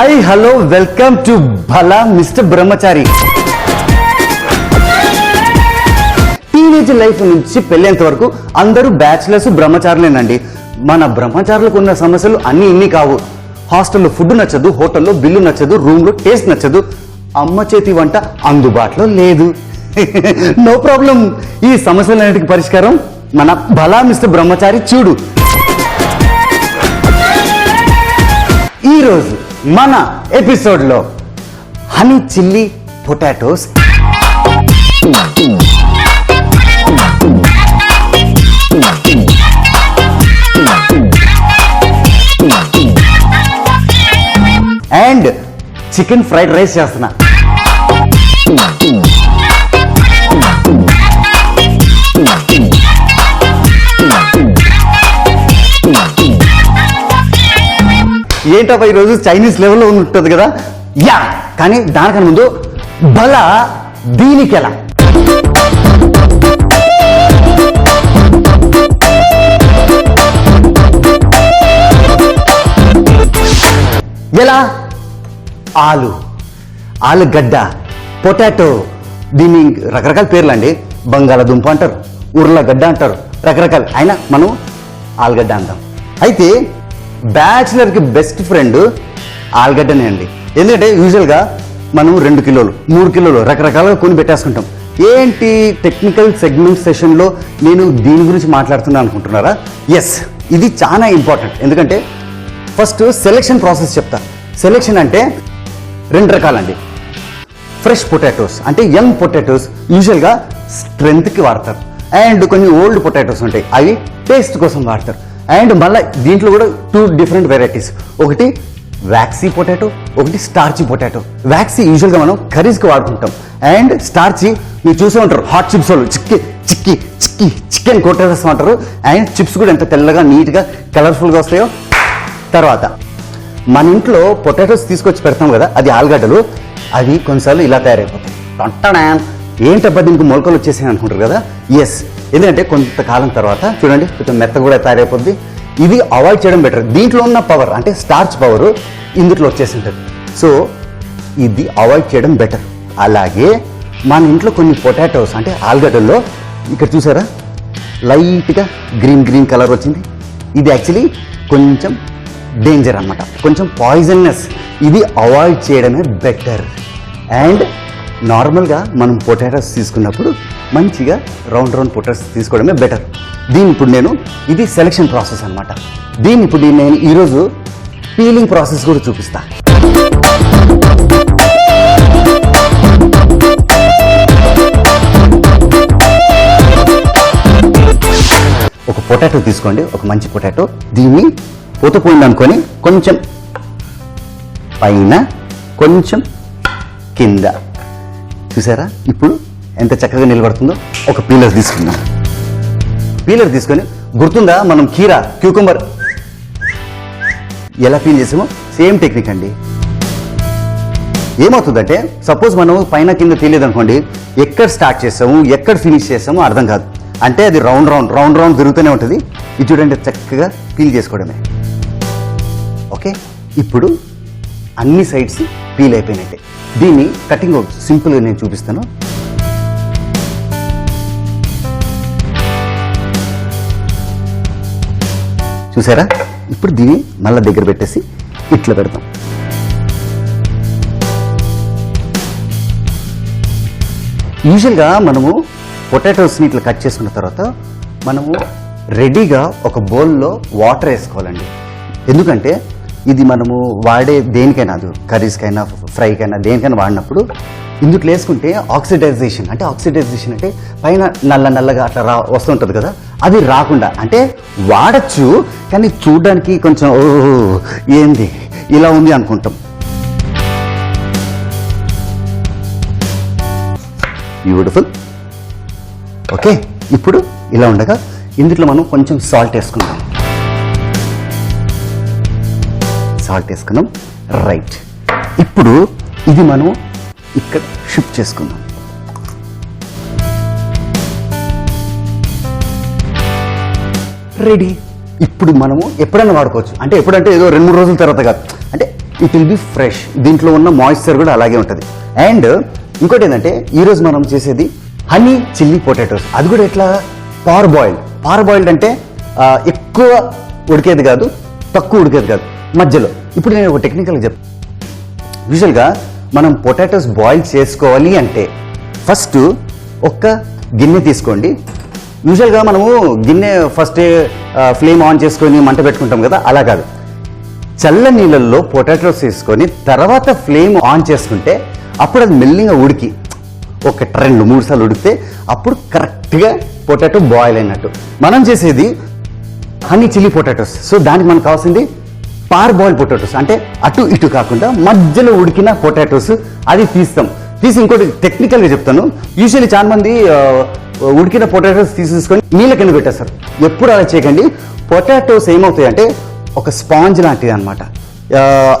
Hi hello welcome to భలా mister Brahmachari. Teenage life నుంచి పెళ్ళేంత వరకు అందరూ బ్యాచిలర్స్ బ్రహ్మచారులేనండి. మన బ్రహ్మచారులకు ఉన్న సమస్యలు అన్ని ఇన్ని కావు. హాస్టల్లో ఫుడ్ నచ్చదు, హోటల్లో బిల్లు నచ్చదు, రూమ్లో టేస్ట్ నచ్చదు, అమ్మ చేతి వంట అందుబాటులో లేదు. నో ప్రాబ్లం, ఈ సమస్యలన్నిటికీ పరిష్కారం మన భలా మిస్టర్ బ్రహ్మచారి చూడు. ఈరోజు మన ఎపిసోడ్లో honey chilli potatoes, and chicken fried rice చేస్తున్నా. ఏంటప్ప ఈరోజు చైనీస్ లెవెల్లో ఉంటుంది కదా, యా. కానీ దానికన్నా ముందు భలా దీనికి ఎలా ఎలా ఆలుగడ్డ, పొటాటో, దీన్ని రకరకాల పేర్లు అండి. బంగాళదుంప అంటారు, ఉర్లగడ్డ అంటారు, రకరకాల. అయినా మనం ఆలుగడ్డ అంటాం. అయితే బ్యాచిలర్కి బెస్ట్ ఫ్రెండ్ ఆలుగడ్డనే అండి. ఎందుకంటే యూజువల్గా మనం 2 కిలోలు 3 కిలోలు రకరకాలుగా కొని పెట్టేసుకుంటాం. ఏంటి టెక్నికల్ సెగ్మెంట్ సెషన్లో నేను దీని గురించి మాట్లాడుతున్నాను అనుకుంటున్నారా? ఎస్, ఇది చాలా ఇంపార్టెంట్. ఎందుకంటే ఫస్ట్ సెలెక్షన్ ప్రాసెస్ చెప్తా. సెలెక్షన్ అంటే 2 రకాలండి. ఫ్రెష్ పొటాటోస్ అంటే యంగ్ పొటాటోస్ యూజువల్గా స్ట్రెంగ్త్కి వాడతారు. అండ్ కొన్ని ఓల్డ్ పొటాటోస్ ఉంటాయి, అవి టేస్ట్ కోసం వాడతారు. అండ్ మళ్ళీ దీంట్లో కూడా 2 డిఫరెంట్ వెరైటీస్. ఒకటి వ్యాక్సీ పొటాటో, ఒకటి స్టార్చీ పొటాటో. వ్యాక్సీ యూజువల్గా మనం కర్రీస్కి వాడుకుంటాం. అండ్ స్టార్చీ మీరు చూసే ఉంటారు, హాట్ చిప్స్ వాళ్ళు చికెన్ కొట్టేస్తూ ఉంటారు. అండ్ చిప్స్ కూడా ఎంత తెల్లగా నీట్గా కలర్ఫుల్గా వస్తాయో. తర్వాత మన ఇంట్లో పొటాటోస్ తీసుకొచ్చి పెడతాం కదా, అది ఆలుగడ్డలు. అవి కొన్నిసార్లు ఇలా తయారైపోతాయి. ఏంటబ్బా దీనికి మొలకలు వచ్చేసాయి అనుకుంటారు కదా. ఎస్, ఎందుకంటే కొంతకాలం తర్వాత చూడండి కొంచెం మెత్త కూడా తయారైపోద్ది. ఇది అవాయిడ్ చేయడం బెటర్. దీంట్లో ఉన్న పవర్ అంటే స్టార్చ్ పవర్ ఇందులో వచ్చేసి ఉంటుంది. సో ఇది అవాయిడ్ చేయడం బెటర్. అలాగే మన ఇంట్లో కొన్ని పొటాటోస్ అంటే ఆలుగడ్డల్లో ఇక్కడ చూసారా లైట్గా గ్రీన్ కలర్ వచ్చింది. ఇది యాక్చువల్లీ కొంచెం డేంజర్ అన్నమాట, కొంచెం పాయిజనస్. ఇది అవాయిడ్ చేయడమే బెటర్. అండ్ నార్మల్గా మనం పొటాటోస్ తీసుకున్నప్పుడు మంచిగా రౌండ్ పొటాటోస్ తీసుకోవడమే బెటర్. ఇది సెలెక్షన్ ప్రాసెస్ అనమాట. ఇప్పుడు నేను ఈరోజు పీలింగ్ ప్రాసెస్ కూడా చూపిస్తా. ఒక పొటాటో తీసుకోండి, ఒక మంచి పొటాటో. దీన్ని పోతపోయింది అనుకొని కొంచెం పైన కొంచెం కింద చూసారా ఇప్పుడు ఎంత చక్కగా నిలబడుతుందో. ఒక పీలర్ తీసుకుందాం. పీలర్ తీసుకొని గుర్తుందా మనం క్యూకంబర్ ఎలా పీల్ చేసామో సేమ్ టెక్నిక్ అండి. ఏమవుతుందంటే సపోజ్ మనం పైన కింద తీయలేదు అనుకోండి, ఎక్కడ స్టార్ట్ చేసాము ఎక్కడ ఫినిష్ చేసామో అర్థం కాదు. అంటే అది రౌండ్ తిరుగుతూనే ఉంటుంది. ఇది చూడండి చక్కగా పీల్ చేసుకోవడమే. ఓకే, ఇప్పుడు అన్ని సైడ్స్ పీల్ అయిపోయినట్టే. దీన్ని కటింగ్ సింపుల్గా నేను చూపిస్తాను. చూసారా? ఇప్పుడు దీన్ని మళ్ళీ దగ్గర పెట్టేసి ఇట్లా పెడతాం. యూజువల్గా మనము పొటాటోస్ని ఇట్లా కట్ చేసుకున్న తర్వాత మనము రెడీగా ఒక బౌల్లో వాటర్ వేసుకోవాలండి. ఎందుకంటే ఇది మనము వాడే దేనికైనా, అది కర్రీస్కైనా ఫ్రైకైనా దేనికైనా వాడినప్పుడు ఇందులో వేసుకుంటే ఆక్సిడైజేషన్ అంటే పైన నల్లగా అట్లా వస్తుంటుంది కదా, అది రాకుండా. అంటే వాడచ్చు కానీ చూడడానికి కొంచెం ఏంది ఇలా ఉంది అనుకుంటాం. బ్యూటిఫుల్. ఓకే, ఇప్పుడు ఇలా ఉండగా ఇందులో మనం కొంచెం సాల్ట్ వేసుకుందాం. రైట్. ఇప్పుడు ఇది మనం ఇక్కడ షిఫ్ట్ చేసుకుందాం. రెడీ. ఇప్పుడు మనము ఎప్పుడైనా వాడుకోవచ్చు. అంటే ఎప్పుడంటే ఏదో 2-3 రోజుల తర్వాత కాదు, అంటే ఇట్ విల్ బి ఫ్రెష్. దీంట్లో ఉన్న మాయిశ్చర్ కూడా అలాగే ఉంటుంది. అండ్ ఇంకోటి ఏంటంటే ఈరోజు మనం చేసేది హనీ చిల్లీ పొటాటోస్. అది కూడా ఎట్లా, పార్ బాయిల్డ్ అంటే ఎక్కువ ఉడికేది కాదు, తక్కువ ఉడికేది కాదు, మధ్యలో. ఇప్పుడు నేను ఒక టెక్నికల్గా చెప్తాను. యూజువల్గా మనం పొటాటోస్ బాయిల్ చేసుకోవాలి అంటే ఫస్ట్ ఒక్క గిన్నె తీసుకోండి. యూజువల్గా మనము గిన్నె ఫస్ట్ ఫ్లేమ్ ఆన్ చేసుకొని మంట పెట్టుకుంటాం కదా, అలా కాదు. చల్ల నీళ్ళల్లో పొటాటోస్ తీసుకొని తర్వాత ఫ్లేమ్ ఆన్ చేసుకుంటే అప్పుడు అది మెల్లిగా ఉడికి ఒక 2-3 సార్లు ఉడికితే అప్పుడు కరెక్ట్గా పొటాటో బాయిల్ అయినట్టు. మనం చేసేది హనీ చిల్లీ పొటాటోస్. సో దానికి మనకు కావాల్సింది పార్ బాయిల్ పొటాటోస్, అంటే అటు ఇటు కాకుండా మధ్యలో ఉడికిన పొటాటోస్. అది తీసి ఇంకోటి టెక్నికల్గా చెప్తాను. యూజువల్లీ చాలా మంది ఉడికిన పొటాటోస్ తీసుకొని నీళ్ళ కింద పెట్టేస్తారు. ఎప్పుడు అలా చేయకండి. పొటాటోస్ ఏమవుతాయి అంటే ఒక స్పాంజ్ లాంటిది అనమాట,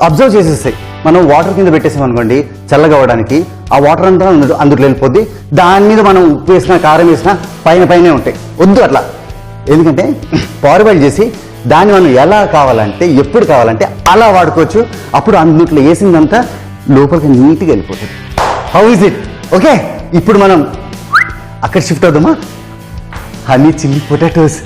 అబ్జర్వ్ చేసేస్తాయి. మనం వాటర్ కింద పెట్టేసాం అనుకోండి చల్లగా అవ్వడానికి, ఆ వాటర్ అంతా అందులో వెళ్ళిపోద్ది. దాని మీద మనం ఉప్పు వేసినా కారం వేసినా పైనే ఉంటాయి. వద్దు అట్లా. ఎందుకంటే పార్ బాయిల్ చేసి దాన్ని మనం ఎలా కావాలంటే ఎప్పుడు కావాలంటే అలా వాడుకోవచ్చు. అప్పుడు అందుట్లో వేసిందంతా లోపలికి నీట్గా వెళ్ళిపోతుంది. How is it? ఓకే, ఇప్పుడు మనం అక్కడ షిఫ్ట్ అవుదామా? Honey chilli potatoes.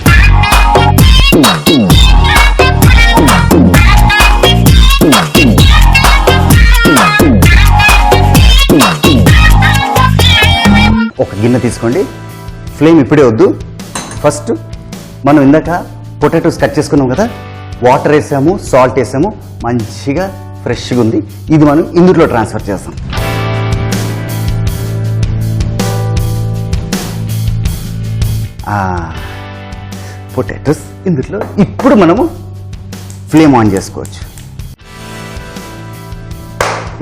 ఒక గిన్నె తీసుకోండి. ఫ్లేమ్ ఇప్పుడే వద్దు. ఫస్ట్ మనం ఇందాక పొటాటోస్ కట్ చేసుకున్నాం కదా, వాటర్ వేసాము, సాల్ట్ వేసాము, మంచిగా ఫ్రెష్గా ఉంది. ఇది మనం ఇందులో ట్రాన్స్ఫర్ చేస్తాం. పొటాటోస్ ఇందులో ఇప్పుడు మనము ఫ్లేమ్ ఆన్ చేసుకోవచ్చు.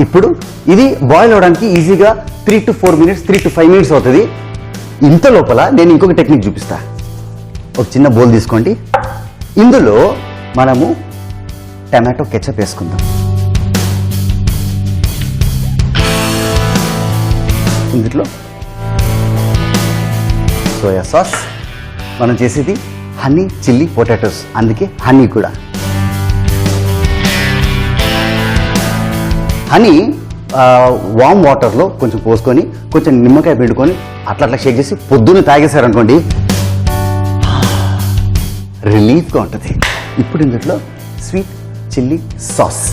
ఇప్పుడు ఇది బాయిల్ అవడానికి ఈజీగా 3 to 4 minutes, 3 to 5 minutes అవుతుంది. ఇంత లోపల నేను ఇంకొక టెక్నిక్ చూపిస్తా. ఒక చిన్న బౌల్ తీసుకోండి. ఇందులో మనము టమాటో కెచప్ వేసుకుందాం. ఇందులో సోయా సాస్. మనం చేసేది హనీ చిల్లీ పొటాటోస్, అందుకే హనీ కూడా. హనీ వామ్ వాటర్లో కొంచెం పోసుకొని కొంచెం నిమ్మకాయ పిండుకొని అట్లా షేక్ చేసి పొద్దున్న తాగేశారనుకోండి, రిలీఫ్గా ఉంటుంది. ఇప్పుడు ఇందులో స్వీట్ చిల్లీ సాస్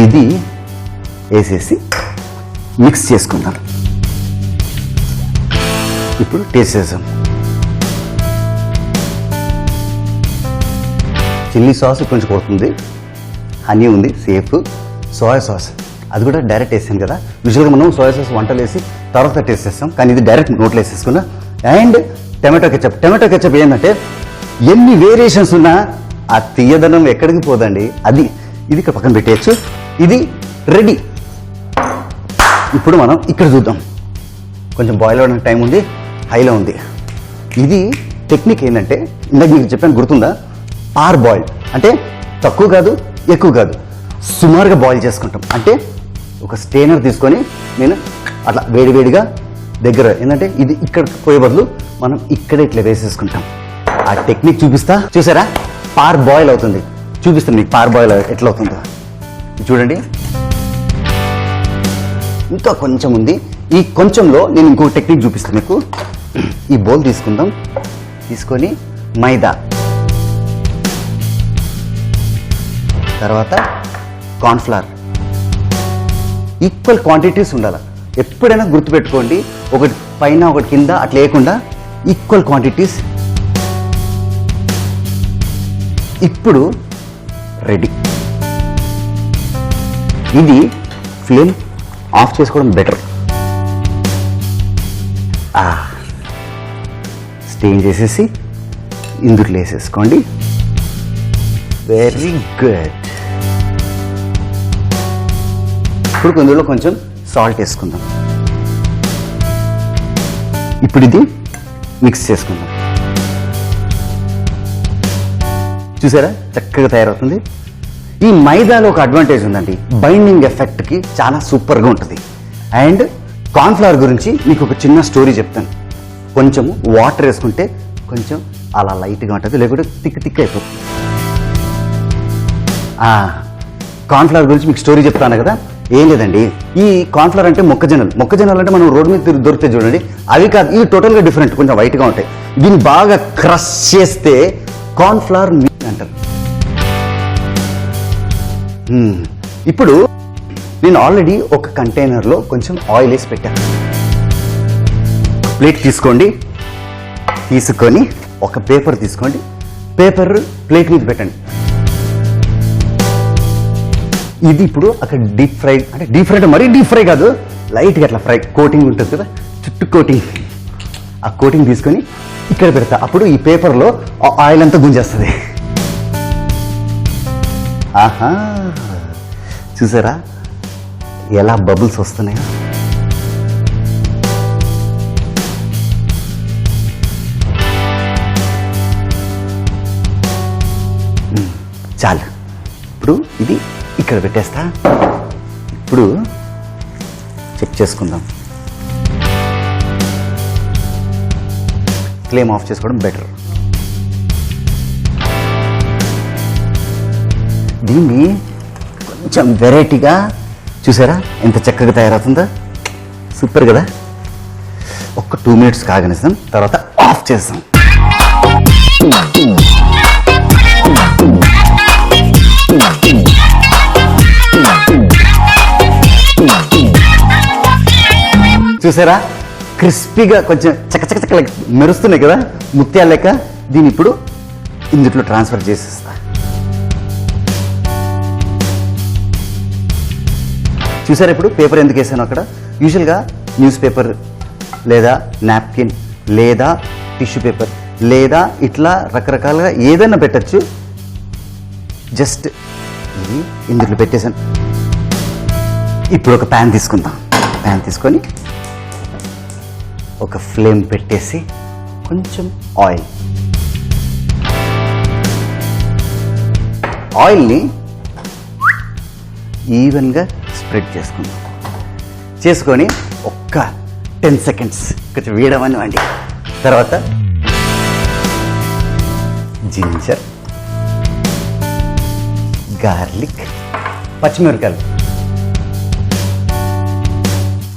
ఇది వేసేసి మిక్స్ చేసుకుందాం. ఇప్పుడు టేస్ట్ చేద్దాం. చిల్లీ సాస్ కొంచెం కొడుతుంది, హనీ ఉంది సేఫ్. సోయా సాస్ అది కూడా డైరెక్ట్ వేసాను కదా. యూజువల్గా మనం సోయా సాస్ వంటలు వేసి తర్వాత టేస్ట్ చేస్తాం, కానీ ఇది డైరెక్ట్ నోట్లో వేసేసుకున్నా. అండ్ టమాటో కెచప్ ఏంటంటే ఎన్ని వేరియేషన్స్ ఉన్నా ఆ తీయదనం ఎక్కడికి పోదండి. ఇది ఇక్కడ పక్కన పెట్టేయచ్చు. ఇది రెడీ. ఇప్పుడు మనం ఇక్కడ చూద్దాం. కొంచెం బాయిల్ అవ్వడానికి టైం ఉంది, హైలో ఉంది. ఇది టెక్నిక్ ఏంటంటే ఇందాక మీకు చెప్పాను, గుర్తుందా? పార్ బాయిల్ అంటే తక్కువ కాదు ఎక్కువ కాదు, సుమారుగా బాయిల్ చేసుకుంటాం. అంటే ఒక స్టెయినర్ తీసుకొని నేను అట్లా వేడివేడిగా దగ్గర ఏంటంటే ఇది ఇక్కడ పోయే బదులు మనం ఇక్కడే ఇట్లా వేసేసుకుంటాం. ఆ టెక్నిక్ చూపిస్తా. చూసారా? పార్ బాయిల్ అవుతుంది. చూపిస్తాను మీకు పార్ బాయిల్ ఎట్లా అవుతుందో. చూడండి, ఇంకా కొంచెం ఉంది. ఈ కొంచెంలో నేను ఇంకో టెక్నిక్ చూపిస్తాను మీకు. ఈ బౌల్ తీసుకుందాం. తీసుకొని మైదా, తర్వాత కార్న్ఫ్లవర్, ఈక్వల్ క్వాంటిటీస్ ఉండాలి. ఎప్పుడైనా గుర్తుపెట్టుకోండి, ఒకటి పైన ఒకటి కింద అట్లా లేకుండా ఈక్వల్ క్వాంటిటీస్. ఇప్పుడు రెడీ. ఇది ఫ్లేమ్ ఆఫ్ చేసుకోవడం బెటర్. స్టెయిన్ చేసేసి ఇందులో వేసేసుకోండి. Very good. ఇప్పుడు ఇందులో కొంచెం సాల్ట్ వేసుకుందాం. ఇప్పుడు ఇది మిక్స్ చేసుకుందాం. చూసారా చక్కగా తయారవుతుంది. ఈ మైదాలో ఒక అడ్వాంటేజ్ ఉందండి, బైండింగ్ ఎఫెక్ట్కి చాలా సూపర్గా ఉంటుంది. అండ్ కార్న్ఫ్లవర్ గురించి మీకు ఒక చిన్న స్టోరీ చెప్తాను. కొంచెం వాటర్ వేసుకుంటే కొంచెం అలా లైట్గా ఉంటుంది, లేకుంటే తిక్ అయిపోతుంది. కార్న్ఫ్లవర్ గురించి మీకు స్టోరీ చెప్తాను కదా. ఏం లేదండి, ఈ కార్న్ఫ్లవర్ అంటే మొక్కజొన్నలు అంటే మనం రోడ్డు మీద దొరుకుతాయి చూడండి, అవి కాదు. ఇవి టోటల్గా డిఫరెంట్, కొంచెం వైట్గా ఉంటాయి. దీన్ని బాగా క్రష్ చేస్తే కార్న్ఫ్లవర్ మీల్ అంటారు. ఇప్పుడు నేను ఆల్రెడీ ఒక కంటైనర్లో కొంచెం ఆయిల్ వేసి పెట్టాను. ప్లేట్ తీసుకొని ఒక పేపర్ తీసుకోండి, పేపర్ ప్లేట్ మీద పెట్టండి. ఇది ఇప్పుడు అక్కడ డీప్ ఫ్రై అంటే మరీ డీప్ ఫ్రై కాదు, లైట్గా అట్లా ఫ్రై కోటింగ్ ఉంటుంది కదా, చుట్టూ కోటింగ్. ఆ కోటింగ్ తీసుకొని ఇక్కడ పెడతా. అప్పుడు ఈ పేపర్లో ఆయిల్ అంతా గుంజేస్తుంది. ఆహా, చూసారా ఎలా బబుల్స్ వస్తున్నాయో. చాలు. ఇప్పుడు ఇది ఇక్కడ పెట్టేస్తా. ఇప్పుడు చెక్ చేసుకుందాం. ఫ్లేమ్ ఆఫ్ చేసుకోవడం బెటర్. దీన్ని కొంచెం వెరైటీగా చూసారా ఎంత చక్కగా తయారవుతుందో, సూపర్ కదా. ఒక 2 minutes కాగనిస్తాం, తర్వాత ఆఫ్ చేస్తాం. చూసారా క్రిస్పీగా కొంచెం చక్కచక్క మెరుస్తున్నాయి కదా, ముత్యాల లెక్క. దీన్ని ఇప్పుడు ఇందులో ట్రాన్స్ఫర్ చేసేస్తా. చూసారా ఇప్పుడు పేపర్ ఎందుకు వేసాను అక్కడ. యూజువల్గా న్యూస్ పేపర్ లేదా నాప్కిన్ లేదా టిష్యూ పేపర్ లేదా ఇట్లా రకరకాలుగా ఏదైనా పెట్టచ్చు. జస్ట్ ఇది ఇందులో పెట్టేశాను. ఇప్పుడు ఒక ప్యాన్ తీసుకుందాం. ప్యాన్ తీసుకొని ఒక ఫ్లేమ్ పెట్టేసి కొంచెం ఆయిల్ని ఈవెన్గా స్ప్రెడ్ చేసుకొని ఒక్క 10 seconds కొంచెం వేయడమనివ్వండి. తర్వాత జింజర్, గార్లిక్, పచ్చిమిరపకాయలు,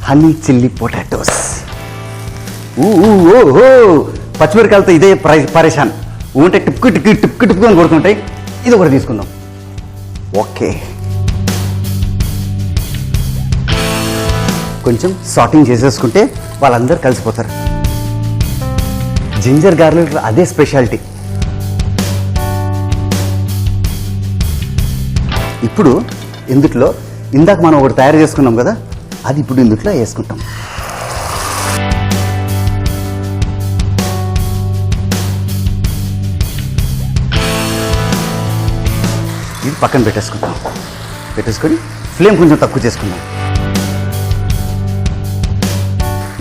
హనీ చిల్లీ పొటాటోస్. ఓహో, పచ్చిమిరకాయలతో ఇదే పరేషాన్. ఉంటే టిప్పు అని కొడుతుంటాయి. ఇది ఒకటి తీసుకుందాం. ఓకే, కొంచెం సాటింగ్ చేసేసుకుంటే వాళ్ళందరూ కలిసిపోతారు. జింజర్ గార్లిక్ అదే స్పెషాలిటీ. ఇప్పుడు ఇందులో ఇందాక మనం ఒకటి తయారు చేసుకున్నాం కదా, అది ఇప్పుడు ఇందులో వేసుకుంటాం. ఇది పక్కన పెట్టేసుకొని ఫ్లేమ్ కొంచెం తక్కువ చేసుకుందాం.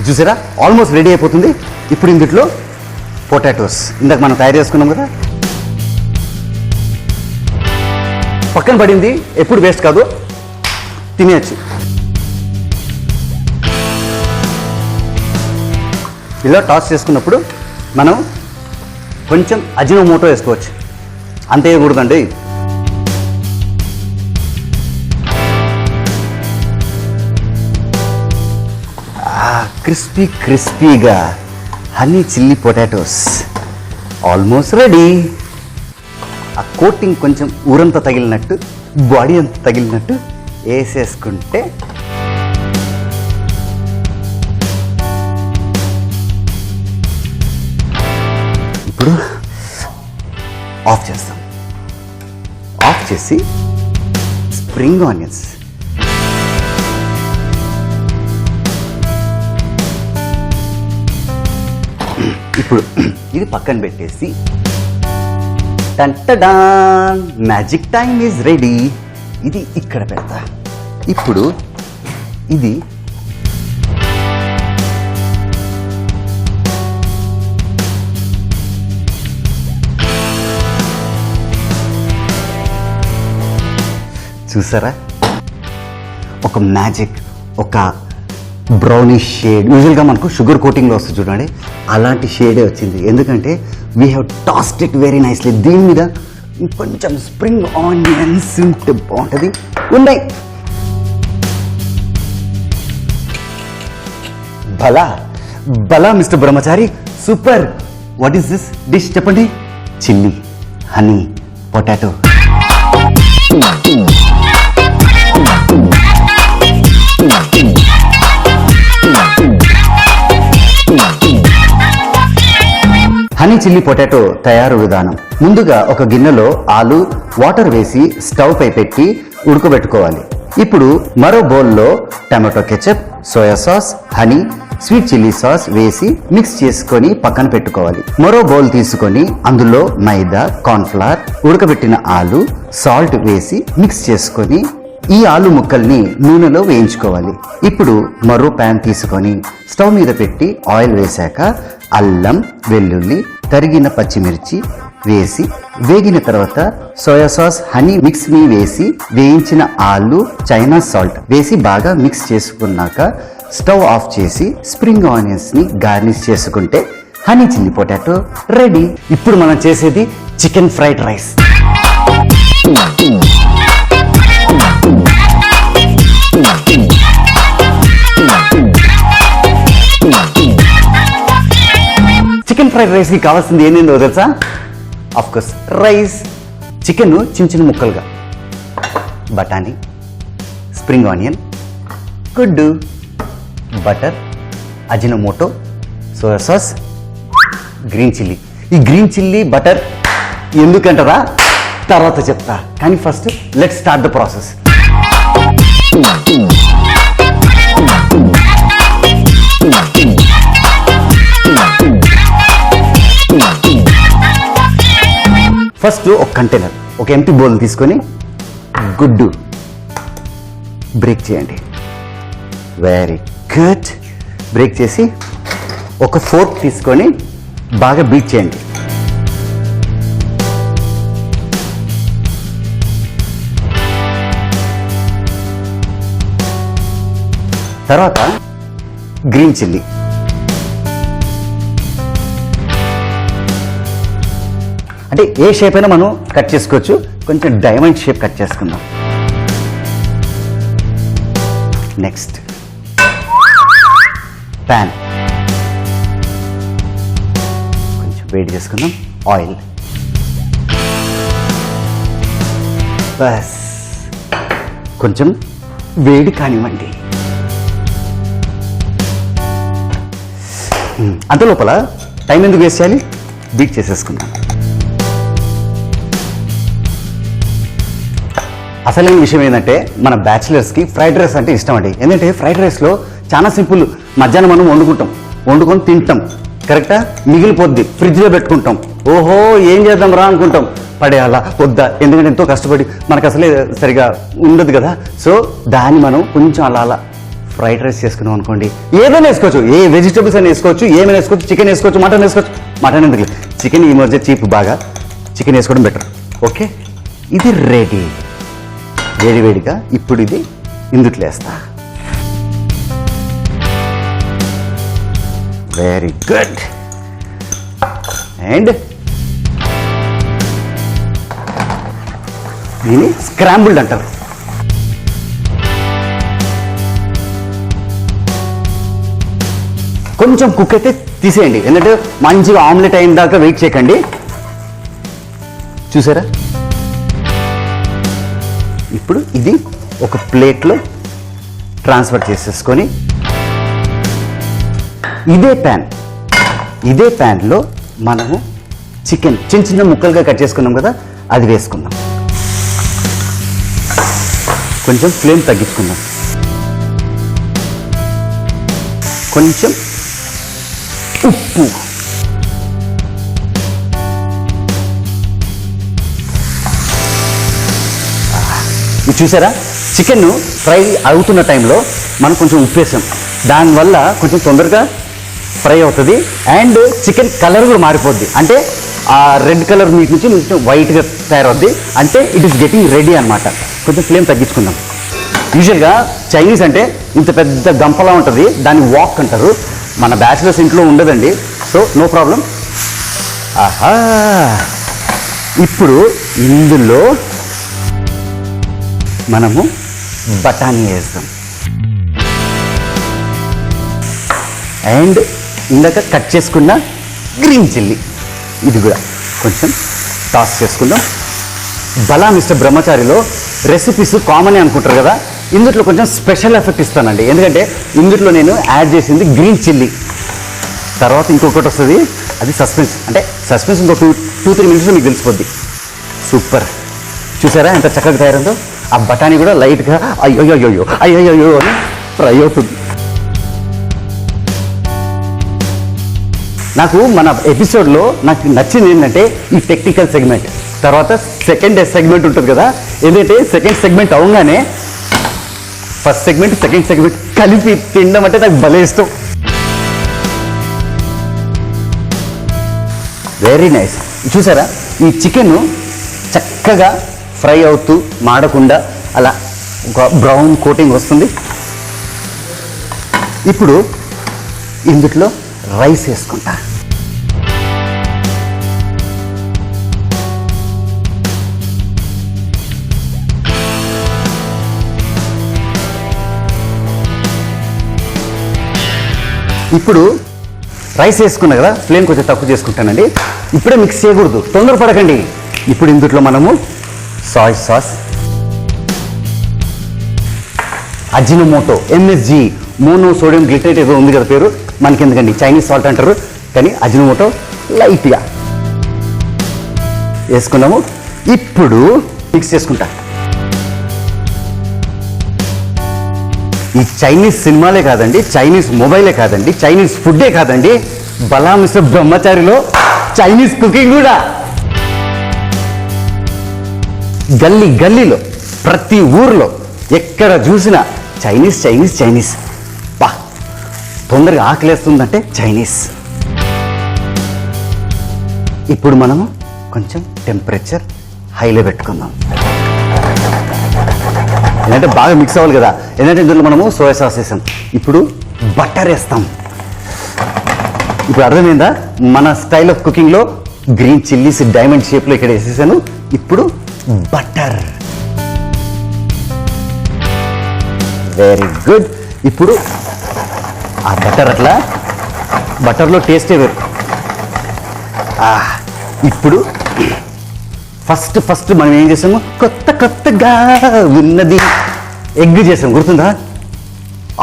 చూసారా ఆల్మోస్ట్ రెడీ అయిపోతుంది. ఇప్పుడు ఇందులో పొటాటోస్ ఇందాక మనం తయారు చేసుకున్నాం కదా, పక్కన పడింది ఎప్పుడు వేస్ట్ కాదు, తినేయచ్చు. ఇలా టాస్ చేసుకున్నప్పుడు మనం కొంచెం అజినోమోటో వేసుకోవచ్చు. అంతే వేయకూడదండి. క్రిస్పీగా honey chilli potatoes almost ready. ఆ కోటింగ్ కొంచెం ఊరంతా తగిలినట్టు, బాడీ అంతా తగిలినట్టు వేసేసుకుంటే ఇప్పుడు ఆఫ్ చేస్తాం. ఆఫ్ చేసి స్ప్రింగ్ ఆనియన్స్, ఇప్పుడు ఇది పక్కన పెట్టేసి టంటడాన్, మ్యాజిక్ టైమ్ ఈజ్ రెడీ. ఇది ఇక్కడ పెడతా. ఇప్పుడు ఇది చూసారా ఒక మ్యాజిక్, ఒక బ్రౌనిష్ షేడ్. యూజువల్గా మనకు షుగర్ కోటింగ్లో వస్తుంది చూడండి, అలాంటి షేడే వచ్చింది. ఎందుకంటే we have tossed it very nicely. దీని మీద ఇంకొంచెం స్ప్రింగ్ ఆనియన్స్ ఉంటే బాగుంటుంది. ఉన్నాయి. భలా భలా mister Brahmachari, super. What is this dish చెప్పండి? Chilli honey potato. Honey chilli potato తయారు విధానం. ముందుగా ఒక గిన్నెలో ఆలు వాటర్ వేసి స్టవ్ పై పెట్టి ఉడకబెట్టుకోవాలి. ఇప్పుడు మరో బౌల్లో tomato ketchup, soya sauce, honey, sweet chilli sauce వేసి మిక్స్ చేసుకొని పక్కన పెట్టుకోవాలి. మరో బౌల్ తీసుకొని అందులో మైదా, కార్న్ఫ్లవర్, ఉడకబెట్టిన ఆలు, సాల్ట్ వేసి మిక్స్ చేసుకొని ఈ ఆలు ముక్కల్ని నూనెలో వేయించుకోవాలి. ఇప్పుడు మరో ప్యాన్ తీసుకొని స్టవ్ మీద పెట్టి ఆయిల్ వేశాక అల్లం, వెల్లుల్లి, తరిగిన పచ్చిమిర్చి వేసి వేగిన తర్వాత సోయా సాస్, హనీ మిక్స్ ని వేసి వేయించిన ఆలు, చైనా సాల్ట్ వేసి బాగా మిక్స్ చేసుకున్నాక స్టవ్ ఆఫ్ చేసి స్ప్రింగ్ ఆనియన్స్ ని గార్నిష్ చేసుకుంటే హనీ చిల్లీ పొటాటో రెడీ. ఇప్పుడు మనం చేసేది chicken fried rice. Chicken fried rice కి కావాల్సింది ఏంటో తెలుసా? Of course rice. చికెన్ చిన్న చిన్న ముక్కలుగా, బఠానీ, స్ప్రింగ్ ఆనియన్, గుడ్డు, butter, Ajinomoto, soya sauce, green chilli. ఈ గ్రీన్ చిల్లీ బటర్ ఎందుకంటారా? తర్వాత చెప్తా. కానీ first let's start the process. First ఒక కంటైనర్, ఒక ఎంటీ బౌల్ తీసుకొని గుడ్డు బ్రేక్ చేయండి. Very good. బ్రేక్ చేసి ఒక ఫోర్క్ తీసుకొని బాగా బీట్ చేయండి. తర్వాత గ్రీన్ చిల్లీ, అంటే ఏ షేప్ అయినా మనం కట్ చేసుకోవచ్చు. కొంచెం డైమండ్ షేప్ కట్ చేసుకుందాం. నెక్స్ట్ ప్యాన్ కొంచెం వేడి చేసుకుందాం. ఆయిల్ బస్ కొంచెం వేడి కానివ్వండి. అంత లోపల టైం ఎందుకు వేస్ట్ చేయాలి? బీట్ చేసేసుకుందాం. అసలైన విషయం ఏంటంటే మన బ్యాచిలర్స్కి ఫ్రైడ్ రైస్ అంటే ఇష్టం అండి. ఎందుకంటే ఫ్రైడ్ రైస్లో చాలా సింపుల్. మధ్యాహ్నం మనం వండుకొని తింటాం, కరెక్టా? మిగిలిపోద్ది, ఫ్రిడ్జ్లో పెట్టుకుంటాం. ఓహో ఏం చేద్దాం రా అనుకుంటాం, పడేయాలా వద్దా, ఎందుకంటే ఎంతో కష్టపడి మనకు అసలే సరిగా ఉండదు కదా. సో దాన్ని మనం కొంచెం అలా ఫ్రైడ్ రైస్ చేసుకున్నాం అనుకోండి. ఏదైనా వేసుకోవచ్చు, ఏ వెజిటబుల్స్ అయినా వేసుకోవచ్చు, ఏమైనా వేసుకోవచ్చు. చికెన్ వేసుకోవచ్చు, మటన్ వేసుకోవచ్చు. మటన్ ఎందుకు, చికెన్ ఈ మధ్య చీప్ బాగా, చికెన్ వేసుకోవడం బెటర్. ఓకే, ఇది రెడీ. వేడివేడిగా ఇప్పుడు ఇది ఇందుట్లో వేస్తా. Very good. అండ్ దీన్ని స్క్రాంబుల్డ్ అంటారు. కొంచెం కుక్ అయితే తీసేయండి, ఎందుకంటే మంచిగా ఆమ్లెట్ అయిన దాకా వెయిట్ చేయకండి. చూసారా? ఇప్పుడు ఇది ఒక ప్లేట్లో ట్రాన్స్ఫర్ చేసేసుకొని ఇదే ప్యాన్లో మనము చికెన్ చిన్న చిన్న ముక్కలుగా కట్ చేసుకున్నాం కదా, అది వేసుకుందాం. కొంచెం ఫ్లేమ్ తగ్గించుకుందాం. కొంచెం ఉప్పు, ఇది చూసారా? చికెన్ ఫ్రై అవుతున్న టైంలో మనం కొంచెం ఉప్పు వేసాం. దానివల్ల కొంచెం తొందరగా ఫ్రై అవుతుంది అండ్ చికెన్ కలర్ కూడా మారిపోద్ది. అంటే ఆ రెడ్ కలర్ మీట్ నుంచి కొంచెం వైట్గా తయారవుద్ది. అంటే ఇట్ ఈస్ గెటింగ్ రెడీ అనమాట. కొంచెం ఫ్లేమ్ తగ్గించుకుందాం. యూజువల్గా చైనీస్ అంటే ఇంత పెద్ద గంపలా ఉంటుంది, దాన్ని వాక్ అంటారు. మన బ్యాచిలర్స్ ఇంట్లో ఉండదండి, సో నో ప్రాబ్లం. ఆహా, ఇప్పుడు ఇందులో మనము బఠానీ వేస్తాం అండ్ ఇందాక కట్ చేసుకున్న గ్రీన్ చిల్లీ ఇది కూడా కొంచెం టాస్ చేసుకుందాం. బలా మిస్టర్ బ్రహ్మచారిలో రెసిపీస్ కామన్ అనుకుంటారు కదా, ఇందులో కొంచెం స్పెషల్ ఎఫెక్ట్ ఇస్తానండి. ఎందుకంటే ఇందులో నేను యాడ్ చేసింది గ్రీన్ చిల్లీ. తర్వాత ఇంకొకటి వస్తుంది, అది సస్పెన్స్. అంటే సస్పెన్స్ ఇంకో 2-3 మినిట్స్లో మీకు తెలిసిపోద్ది. సూపర్, చూసారా ఎంత చక్కగా తయారైందో. ఆ బఠానీ కూడా లైట్గా అయ్యో అని ఫ్రై అవుతుంది. నాకు మన ఎపిసోడ్లో నాకు నచ్చింది ఏంటంటే ఈ టెక్నికల్ సెగ్మెంట్. తర్వాత సెకండ్ సెగ్మెంట్ ఉంటుంది కదా, ఏంటంటే సెకండ్ సెగ్మెంట్ అవగానే ఫస్ట్ సెగ్మెంట్ సెకండ్ సెగ్మెంట్ కలిపి తినడం అంటే నాకు భలే ఇష్టం. Very nice. చూసారా ఈ చికెన్ చక్కగా ఫ్రై అవుతూ మాడకుండా అలా ఒక బ్రౌన్ కోటింగ్ వస్తుంది. ఇప్పుడు ఇందులో రైస్ వేసుకుంటా. ఇప్పుడు రైస్ వేసుకున్నా కదా, ఫ్లేమ్ కొంచెం తక్కువ చేసుకుంటానండి. ఇప్పుడే మిక్స్ చేయకూడదు, తొందరపడకండి. ఇప్పుడు ఇందులో మనము soy sauce, Ajinomoto, MSG mono sodium glutamate ఏదో ఉంది కదా పేరు, మనకి ఎందుకండి చైనీస్ సాల్ట్ అంటారు, కానీ అజినోమోటో లైట్గా వేసుకున్నాము. ఇప్పుడు మిక్స్ చేసుకుంటా. ఈ చైనీస్ సినిమాలే కాదండి, చైనీస్ మొబైలే కాదండి, చైనీస్ ఫుడ్డే కాదండి, బలా మిస్టర్ బ్రహ్మచారిలో చైనీస్ కుకింగ్ కూడా. గల్లీ గల్లీలో ప్రతి ఊర్లో ఎక్కడ చూసినా చైనీస్ చైనీస్ చైనీస్. పా తొందరగా ఆకలేస్తుందంటే చైనీస్. ఇప్పుడు మనము కొంచెం టెంపరేచర్ హైలో పెట్టుకుందాం, ఎందుకంటే బాగా మిక్స్ అవ్వాలి కదా. ఎందుకంటే ఇందులో మనము సోయా సాస్ వేసాం, ఇప్పుడు బటర్ వేస్తాం. ఇప్పుడు అర్థమైందా మన స్టైల్ ఆఫ్ కుకింగ్లో గ్రీన్ చిల్లీస్ డైమండ్ షేప్లో ఇక్కడ వేసేసాను. ఇప్పుడు బటర్, వెరీ గుడ్. ఇప్పుడు ఆ బటర్ అట్లా, బటర్లో టేస్టే వేరు. ఇప్పుడు ఫస్ట్ మనం ఏం చేసాము, కొత్తగా ఉన్నది ఎగ్ చేసాం, గుర్తుందా?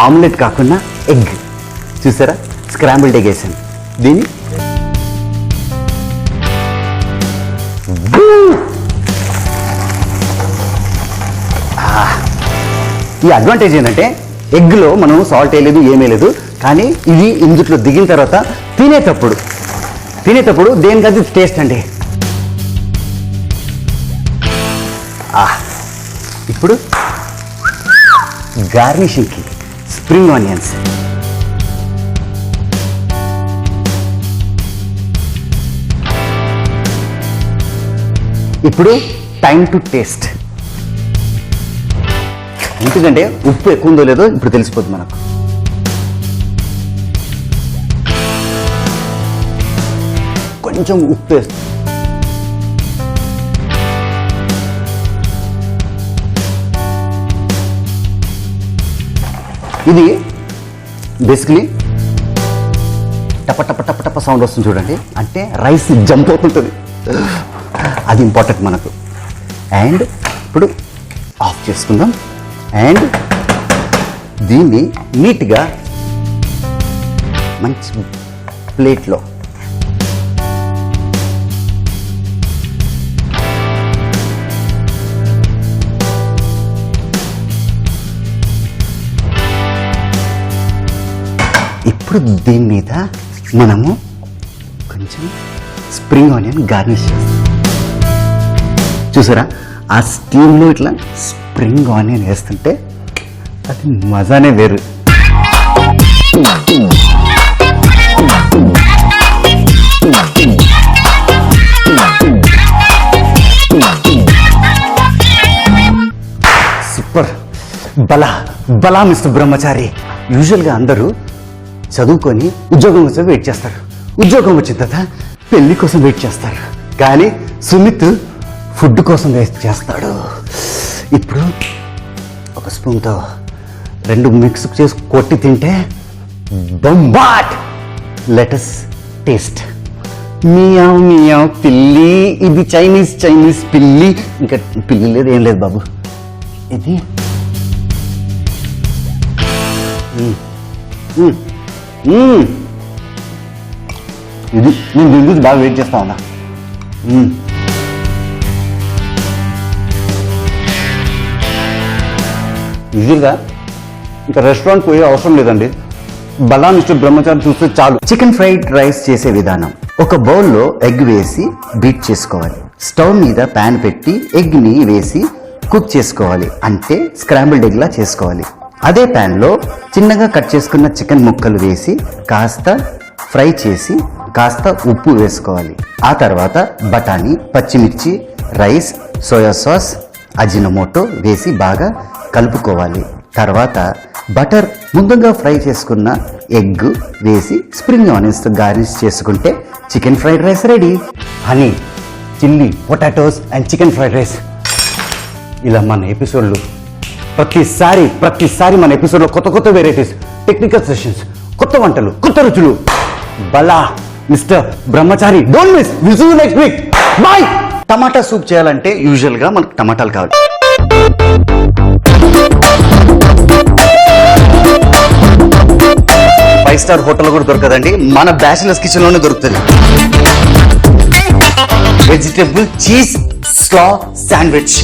ఆమ్లెట్ కాకుండా ఎగ్, చూసారా? స్క్రాంబుల్డ్ ఎగ్ వేసాను. దీన్ని ఈ అడ్వాంటేజ్ ఏంటంటే ఎగ్లో మనం సాల్ట్ వేయలేదు, ఏమీ లేదు. కానీ ఇది ఇందులో దిగిన తర్వాత తినేటప్పుడు దేనికది టేస్ట్ అండి. ఇప్పుడు గార్నిషింగ్కి స్ప్రింగ్ ఆనియన్స్, ఇప్పుడు టైం టు టేస్ట్. ఎందుకంటే ఉప్పు ఎక్కువ ఉందో లేదో ఇప్పుడు తెలిసిపోతుంది మనకు. కొంచెం ఉప్పు వేస్తుంది. ఇది బేసికలీ టప టప టప టప సౌండ్ వస్తుంది చూడండి, అంటే రైస్ జంప్ అవుతుంటుంది. అది ఇంపార్టెంట్ మనకు. అండ్ ఇప్పుడు ఆఫ్ చేసుకుందాం. అండ్ దీన్ని నీట్గా మంచి ప్లేట్లో ఇప్పుడు దీని మీద మనము కొంచెం స్ప్రింగ్ ఆనియన్ గార్నిష్ చేస్తాం. చూసారా ఆ స్టీమ్లో ఇట్లా స్ప్రింగ్ ఆనియన్ వేస్తుంటే అది మజానే వేరు. సూపర్. బలా మిస్టర్ బ్రహ్మచారి. యూజువల్గా అందరూ చదువుకొని ఉద్యోగం కోసం వెయిట్ చేస్తారు, ఉద్యోగం వచ్చిన తర్వాత పెళ్లి కోసం వెయిట్ చేస్తారు. కానీ సుమిత్ ఫుడ్ కోసం వేస్ట్ చేస్తాడు. ఇప్పుడు ఒక స్పూన్తో 2 మిక్స్ చేసి కొట్టి తింటే బొంబాట్. Let us taste. మియావ్ మియావ్ పిల్లి. ఇది చైనీస్ పిల్లి. ఇంకా పిల్లి లేదు, ఏం లేదు బాబు. ఇది ఇది నేను దీని గురించి బాగా వెయిట్ చేస్తా ఉన్నా. ఈజీగా ఇంకా రెస్టారెంట్ పోయే అవసరం లేదండి. బలా మిస్టర్ బ్రహ్మచారి చూస్తే చాలు. చికెన్ ఫ్రైడ్ రైస్ చేసే విధానం. ఒక బౌల్లో ఎగ్ వేసి బీట్ చేసుకోవాలి. స్టవ్ మీద ప్యాన్ పెట్టి ఎగ్ ని వేసి కుక్ చేసుకోవాలి, అంటే స్క్రాంబుల్డ్ ఎగ్ లా చేసుకోవాలి. అదే ప్యాన్ లో చిన్నగా కట్ చేసుకున్న చికెన్ ముక్కలు వేసి కాస్త ఫ్రై చేసి కాస్త ఉప్పు వేసుకోవాలి. ఆ తర్వాత బఠానీ, పచ్చిమిర్చి, రైస్, సోయా సాస్, అజినోమోటో వేసి బాగా కలుపుకోవాలి. తర్వాత బటర్, ముందుగా ఫ్రై చేసుకున్న ఎగ్ వేసి స్ప్రింగ్ ఆనియన్స్ తో గార్నిష్ చేసుకుంటే chicken fried rice ready. Honey, chilli, potatoes and chicken fried rice. ఇలా మన ఎపిసోడ్లు ప్రతిసారి మన ఎపిసోడ్లో కొత్త వెరైటీస్, టెక్నికల్ సెషన్స్, కొత్త వంటలు, కొత్త రుచులు. బలా mister Brahmachari. Don't miss. We see you next week. Bye. టమాటా సూప్ చేయాలంటే యూజువల్ గా మనకు టమాటాలు కావాలి. 5 స్టార్ హోటల్ కూడా దొరకదండి, మన బ్యాచిలర్స్ కిచెన్ లోనే దొరుకుతుంది. Vegetable cheese slaw sandwich.